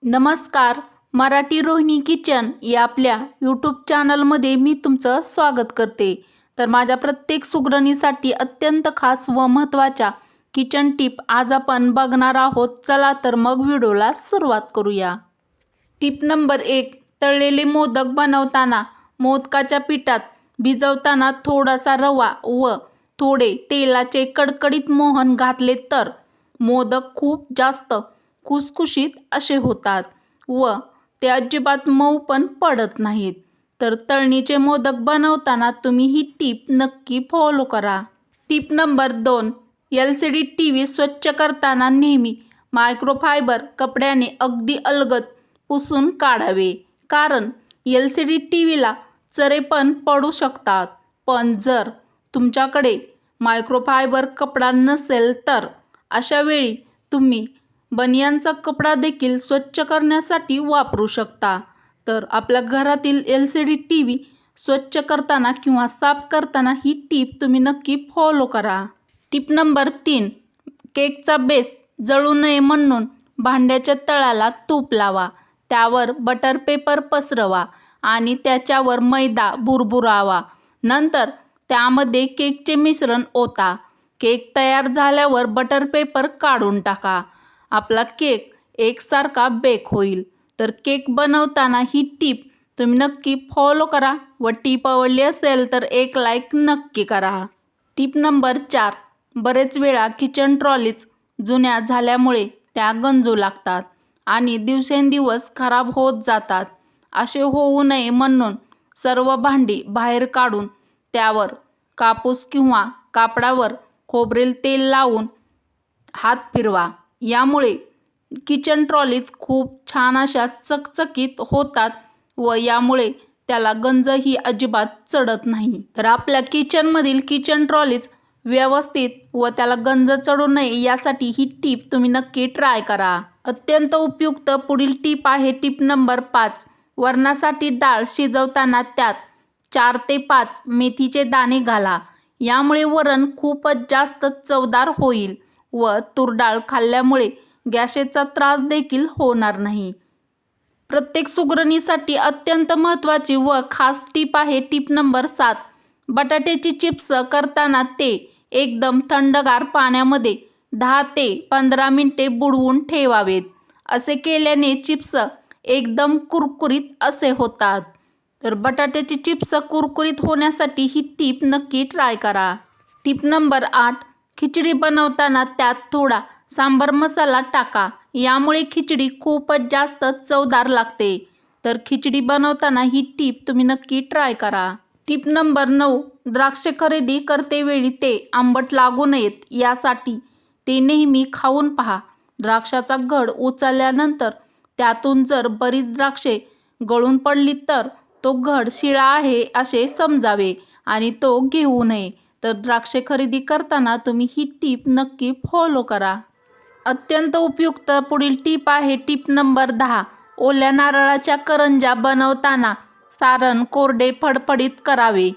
नमस्कार. मराठी रोहिणी किचन या आपल्या यूट्यूब चॅनलमध्ये मी तुमचं स्वागत करते. तर माझ्या प्रत्येक सुगरणीसाठी अत्यंत खास व महत्त्वाच्या किचन टिप आज आपण बघणार आहोत. चला तर मग व्हिडिओला सुरुवात करूया. Tip number 1. तळलेले मोदक बनवताना मोदकाच्या पिठात भिजवताना थोडासा रवा व थोडे तेलाचे कडकडीत मोहन घातले तर मोदक खूप जास्त खुसखुशीत असे होतात व ते अजिबात मऊ पण पडत नाहीत. तर तळणीचे मोदक बनवताना तुम्ही ही टीप नक्की फॉलो करा. टीप नंबर 2. LCD TV स्वच्छ करताना नेहमी मायक्रोफायबर कपड्याने अगदी अलगद पुसून काढावे, कारण LCD TVला चरे पण पडू शकतात. पण जर तुमच्याकडे मायक्रोफायबर कपडा नसेल तर अशा वेळी तुम्ही बनियांचा कपडा देखील स्वच्छ करण्यासाठी वापरू शकता. तर आपल्या घरातील LCD TV स्वच्छ करताना किंवा साफ करताना ही टीप तुम्ही नक्की फॉलो करा. टीप नंबर 3. केकचा बेस जळू नये म्हणून भांड्याच्या तळाला तूप लावा, त्यावर बटर पेपर पसरवा आणि त्याच्यावर मैदा भुरभुरावा. नंतर त्यामध्ये केकचे मिश्रण ओता. केक तयार झाल्यावर बटर पेपर काढून टाका. आपला केक एकसारखा बेक होईल. तर केक बनवताना ही टीप तुम्ही नक्की फॉलो करा व टीप आवडली असेल तर एक लाईक नक्की करा. टीप नंबर 4. बरेच वेळा किचन ट्रॉलीज जुन्या झाल्यामुळे त्या गंजू लागतात आणि दिवसेंदिवस खराब होत जातात. असे होऊ नये म्हणून सर्व भांडी बाहेर काढून त्यावर कापूस किंवा कापडावर खोबरेल तेल लावून हात फिरवा. यामुळे किचन ट्रॉलीज खूप छान अशा चकचकीत होतात व यामुळे त्याला गंजही अजिबात चढत नाही. तर आपल्या किचनमधील किचन ट्रॉलीज व्यवस्थित व त्याला गंज चढू नये यासाठी ही टीप तुम्ही नक्की ट्राय करा. अत्यंत उपयुक्त पुढील टीप आहे टीप नंबर 5. वरणासाठी डाळ शिजवताना त्यात 4 ते 5 मेथीचे दाणे घाला. यामुळे वरण खूपच जास्त चवदार होईल व तूर डाळ खाल्ल्यामुळे गॅसचा त्रास देखील होणार नाही. प्रत्येक सुगरणीसाठी अत्यंत महत्त्वाची व खास टीप आहे टीप नंबर 7. बटाट्याची चिप्स करताना ते एकदम थंडगार पाण्यामध्ये 10 ते 15 मिनिटे बुडवून ठेवावेत. असे केल्याने चिप्स एकदम कुरकुरीत असे होतात. तर बटाट्याची चिप्स कुरकुरीत होण्यासाठी ही टीप नक्की ट्राय करा. टीप नंबर 8. खिचडी बनवताना त्यात थोडा सांबर मसाला टाका. यामुळे खिचडी खूपच जास्त चवदार लागते. तर खिचडी बनवताना ही टीप तुम्ही नक्की ट्राय करा. टीप नंबर 9. द्राक्षे खरेदी करतेवेळी ते आंबट लागू नयेत यासाठी ते नेहमी खाऊन पहा. द्राक्षाचा घड उचलल्यानंतर त्यातून जर बरीच द्राक्षे गळून पडली तर तो घड शिळा आहे असे समजावे आणि तो घेऊ नये. तर द्राक्षे खरेदी करताना तुम्ही ही टीप नक्की फॉलो करा. अत्यंत उपयुक्त पुढील टीप आहे टीप नंबर 10. ओल्या नारळाच्या करंज्या बनवताना सारण कोरडे फडफडीत करावे.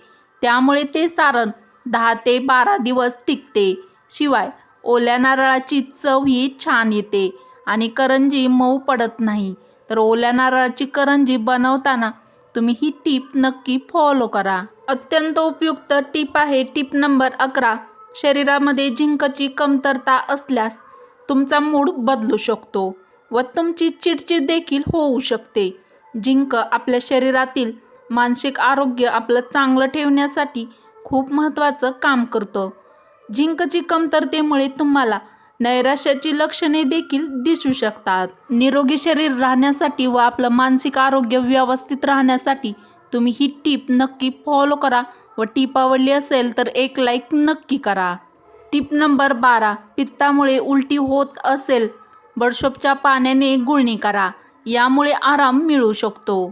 त्यामुळे ते सारण 10 ते 12 दिवस टिकते. शिवाय ओल्या नारळाची चवही छान येते आणि करंजी मऊ पडत नाही. तर ओल्या नारळाची करंजी बनवताना तुम्ही ही टीप नक्की फॉलो करा. अत्यंत उपयुक्त टीप आहे टीप नंबर 11. शरीरामध्ये झिंकची कमतरता असल्यास तुमचा मूड बदलू शकतो व तुमची चिडचिड देखील होऊ शकते. झिंक आपल्या शरीरातील मानसिक आरोग्य आपलं चांगलं ठेवण्यासाठी खूप महत्त्वाचं काम करतं. झिंकची कमतरतेमुळे तुम्हाला नैराश्याची लक्षणे देखील दिसू शकतात. निरोगी शरीर राहण्यासाठी व आपलं मानसिक आरोग्य व्यवस्थित राहण्यासाठी तुम्ही ही टीप नक्की फॉलो करा व टीप आवडली असेल तर एक लाईक नक्की करा. टीप नंबर 12. पित्तामुळे उलटी होत असेल बडीशोपच्या पाण्याने गुळणी करा. यामुळे आराम मिळू शकतो.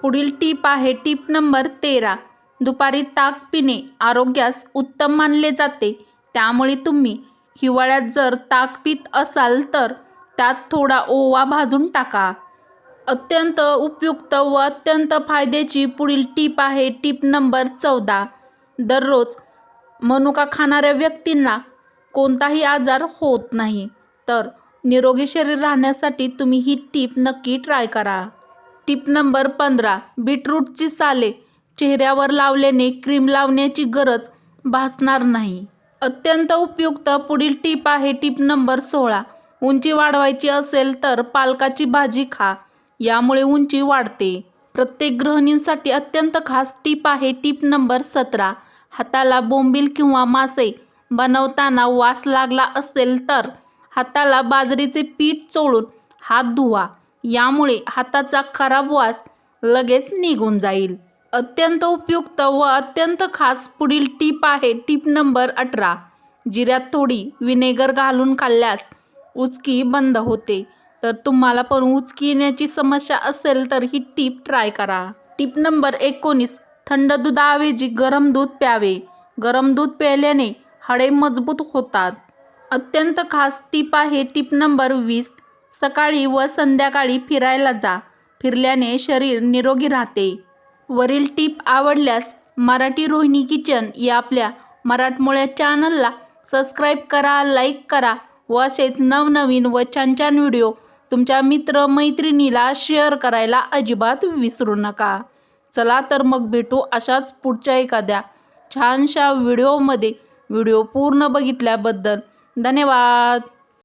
पुढील टीप आहे टीप नंबर 13. दुपारी ताक पिणे आरोग्यास उत्तम मानले जाते. त्यामुळे तुम्ही हिवाळ्यात जर ताक पित असाल तर त्यात थोडा ओवा भाजून टाका. अत्यंत उपयुक्त व अत्यंत फायद्याची पुढील टीप आहे टीप नंबर 14. दररोज मनुका खाणाऱ्या व्यक्तींना कोणताही आजार होत नाही. तर निरोगी शरीर राहण्यासाठी तुम्ही ही टीप नक्की ट्राय करा. टीप नंबर 15. बीटरूटची साले चेहऱ्यावर लावल्याने क्रीम लावण्याची गरज भासणार नाही. अत्यंत उपयुक्त पुढील टीप आहे टीप नंबर 16. उंची वाढवायची असेल तर पालकाची भाजी खा, यामुळे उंची वाढते. प्रत्येक गृहिणींसाठी अत्यंत खास टीप आहे टीप नंबर 17. हाताला बोंबील किंवा मासे बनवताना वास लागला असेल तर हाताला बाजरीचे पीठ चोळून हात धुवा, यामुळे हाताचा खराब वास लगेच निघून जाईल. अत्यंत उपयुक्त व अत्यंत खास पुढील टीप आहे टीप नंबर 18. जिऱ्यात थोडी विनेगर घालून खाल्ल्यास उचकी बंद होते. तर तुम्हाला पण उचकी येण्याची समस्या असेल तर ही टीप ट्राय करा. टीप नंबर 19. थंड दुधाऐवजी गरम दूध प्यावे. गरम दूध प्यायल्याने हाडे मजबूत होतात. अत्यंत खास टीप आहे टीप नंबर 20. सकाळी व संध्याकाळी फिरायला जा, फिरल्याने शरीर निरोगी राहते. वरील टीप आवडल्यास मराठी रोहिणी किचन या आपल्या मराठमोळ्या चॅनलला सबस्क्राईब करा, लाईक करा व असेच नवनवीन व छान छान व्हिडिओ तुमच्या मित्रमैत्रिणीला शेअर करायला अजिबात विसरू नका. चला तर मग भेटू अशाच पुढच्या एखाद्या छानशा व्हिडिओमध्ये. व्हिडिओ पूर्ण बघितल्याबद्दल धन्यवाद.